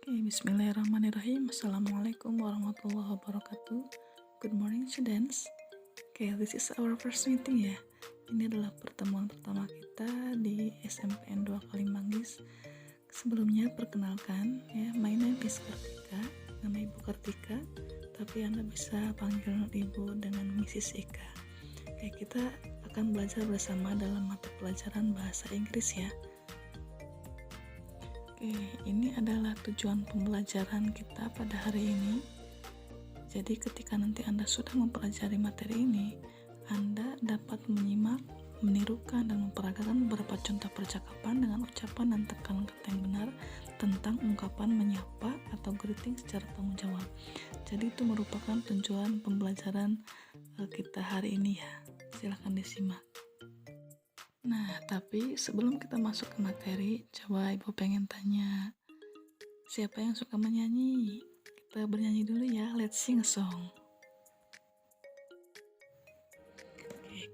Bismillahirrahmanirrahim. Assalamualaikum warahmatullahi wabarakatuh. Good morning students. This is our first meeting ya. Ini adalah pertemuan pertama kita di SMPN 2 Kalimanggis. Sebelumnya perkenalkan ya, my name is Kartika, nama Ibu Kartika, tapi Anda bisa panggil Ibu dengan Mrs. Ika. Kita akan belajar bersama dalam mata pelajaran bahasa Inggris ya. Ini adalah tujuan pembelajaran kita pada hari ini. Jadi ketika nanti Anda sudah mempelajari materi ini, Anda dapat menyimak, menirukan, dan memperagakan beberapa contoh percakapan dengan ucapan dan tekanan kata yang benar tentang ungkapan menyapa atau greeting secara tanggung jawab. Jadi itu merupakan tujuan pembelajaran kita hari ini ya. Silahkan disimak. Nah, tapi sebelum kita masuk ke materi, coba Ibu pengen tanya, siapa yang suka menyanyi? Kita bernyanyi dulu ya, let's sing a song.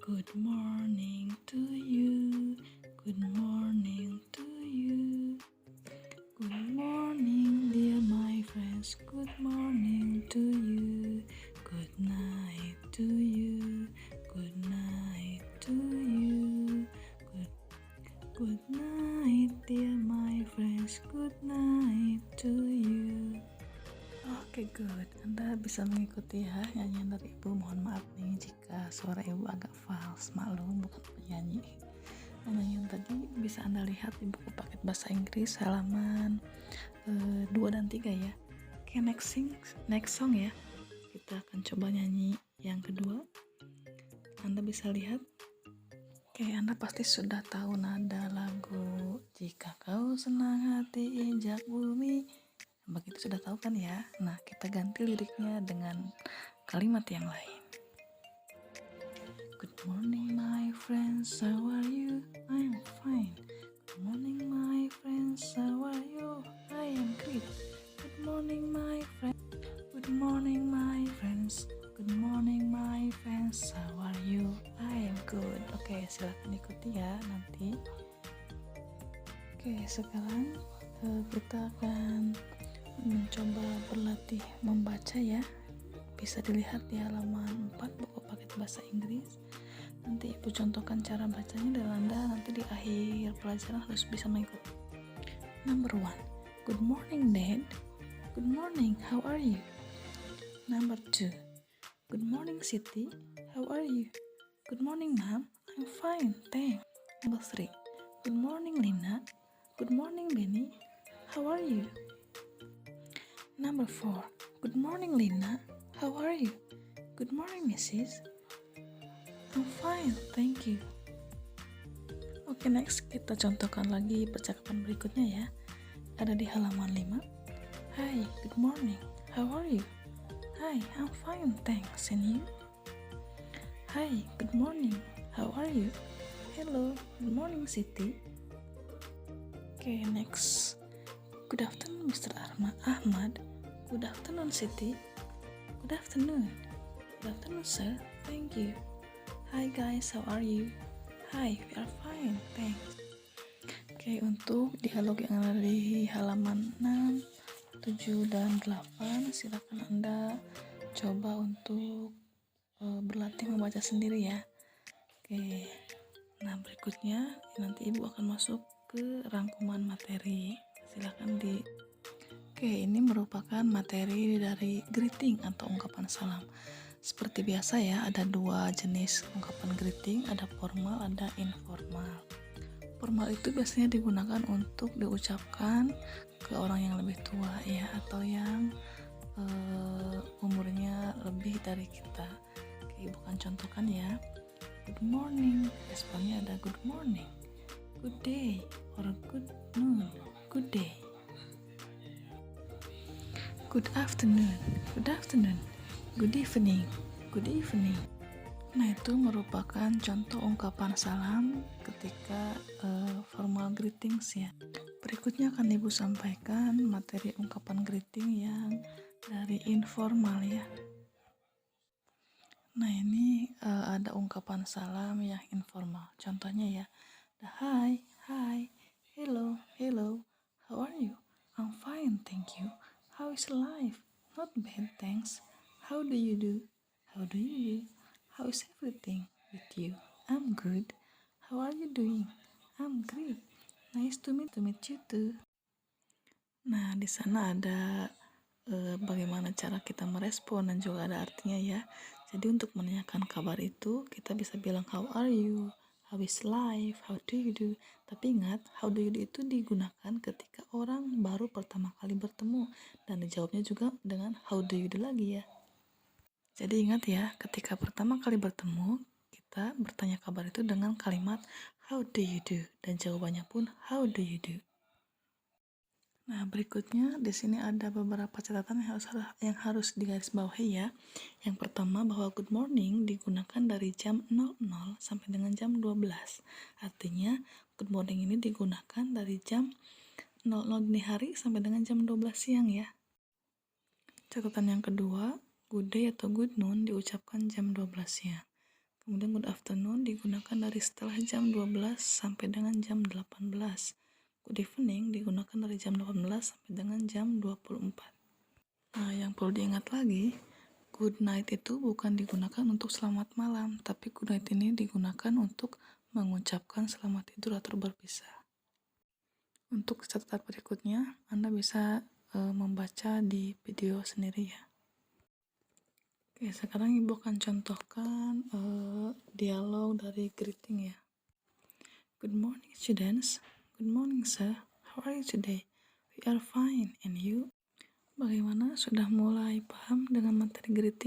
Good morning to you, good morning to you, good morning dear my friends, good morning to you, good night to you, good night to you. Good night dear my friends, good night to you. Oke, good. Anda bisa mengikuti ya nyanyian dari Ibu. Mohon maaf nih jika suara Ibu agak fals, maklum bukan penyanyi. Nyanyian tadi bisa Anda lihat di buku paket bahasa Inggris halaman 2 dan 3 ya. Oke, next song ya. Kita akan coba nyanyi yang kedua. Anda bisa lihat. Anda pasti sudah tahu nada lagu Jika Kau Senang Hati Injak Bumi. Begitu sudah tahu kan ya? Nah, kita ganti liriknya dengan kalimat yang lain. Good morning my friends, how are you? I am fine. Good morning my friends, how are you? I am great. Good morning my friends. Good morning my friends. Good morning my friends, how are you? I am good. Oke, silakan ikuti ya nanti. Sekarang kita akan mencoba berlatih membaca ya. Bisa dilihat di halaman 4 buku paket bahasa Inggris. Nanti Ibu contohkan cara bacanya dan Anda nanti di akhir pelajaran harus bisa mengikuti. Number 1. Good morning Dad. Good morning, how are you? Number 2. Good morning Siti, how are you? Good morning Mom, I'm fine, thanks. Number 3. Good morning Lina. Good morning Benny, how are you? Number 4. Good morning Lina, how are you? Good morning Mrs. I'm fine, thank you. Oke, next kita contohkan lagi percakapan berikutnya ya. Ada di halaman 5. Hi, good morning, how are you? Hi, I'm fine, thanks. And you? Hi, good morning. How are you? Hello, good morning, Siti. Next. Good afternoon, Mr. Ahmad. Good afternoon, Siti. Good afternoon. Good afternoon, sir. Thank you. Hi, guys. How are you? Hi, we are fine, thanks. Untuk dialog yang ada di halaman 6, 7 dan 8 silakan Anda coba untuk berlatih membaca sendiri ya. Nah berikutnya nanti Ibu akan masuk ke rangkuman materi. Silakan ini merupakan materi dari greeting atau ungkapan salam. Seperti biasa ya, ada 2 jenis ungkapan greeting, ada formal, ada informal. Formal itu biasanya digunakan untuk diucapkan ke orang yang lebih tua ya, atau yang umurnya lebih dari kita. Ibu akan contohkan ya. Good morning, responnya ada good morning, good day, or good noon, good day. Good afternoon, good afternoon, good evening, good evening. Nah, itu merupakan contoh ungkapan salam ketika formal greetings ya. Berikutnya akan Ibu sampaikan materi ungkapan greeting yang dari informal ya. Nah, ini ada ungkapan salam yang informal. Contohnya ya, hi, hi, hello, hello, how are you? I'm fine, thank you. How is life? Not bad, thanks. How do you do? How do you do? How is everything with you? I'm good. How are you doing? I'm great. Nice to meet you too. Nah, di sana ada bagaimana cara kita merespon dan juga ada artinya ya. Jadi untuk menanyakan kabar itu kita bisa bilang how are you, how is life, how do you do. Tapi ingat, how do you do itu digunakan ketika orang baru pertama kali bertemu dan dijawabnya juga dengan how do you do lagi ya. Jadi ingat ya, ketika pertama kali bertemu kita bertanya kabar itu dengan kalimat how do you do dan jawabannya pun how do you do. Nah, berikutnya di sini ada beberapa catatan yang harus digarisbawahi ya. Yang pertama bahwa good morning digunakan dari jam 00 sampai dengan jam 12. Artinya good morning ini digunakan dari jam 00 dini hari sampai dengan jam 12 siang ya. Catatan yang kedua, good day atau good noon diucapkan jam 12 siang. Kemudian good afternoon digunakan dari setelah jam 12 sampai dengan jam 18. Good evening digunakan dari jam 18 sampai dengan jam 24. Nah, yang perlu diingat lagi, good night itu bukan digunakan untuk selamat malam, tapi good night ini digunakan untuk mengucapkan selamat tidur atau berpisah. Untuk catatan berikutnya, Anda bisa membaca di video sendiri ya. Oke, sekarang Ibu akan contohkan dialog dari greeting ya. Good morning students. Good morning, sir. How are you today? We are fine. And you? Bagaimana? Sudah mulai paham dengan materi greeting?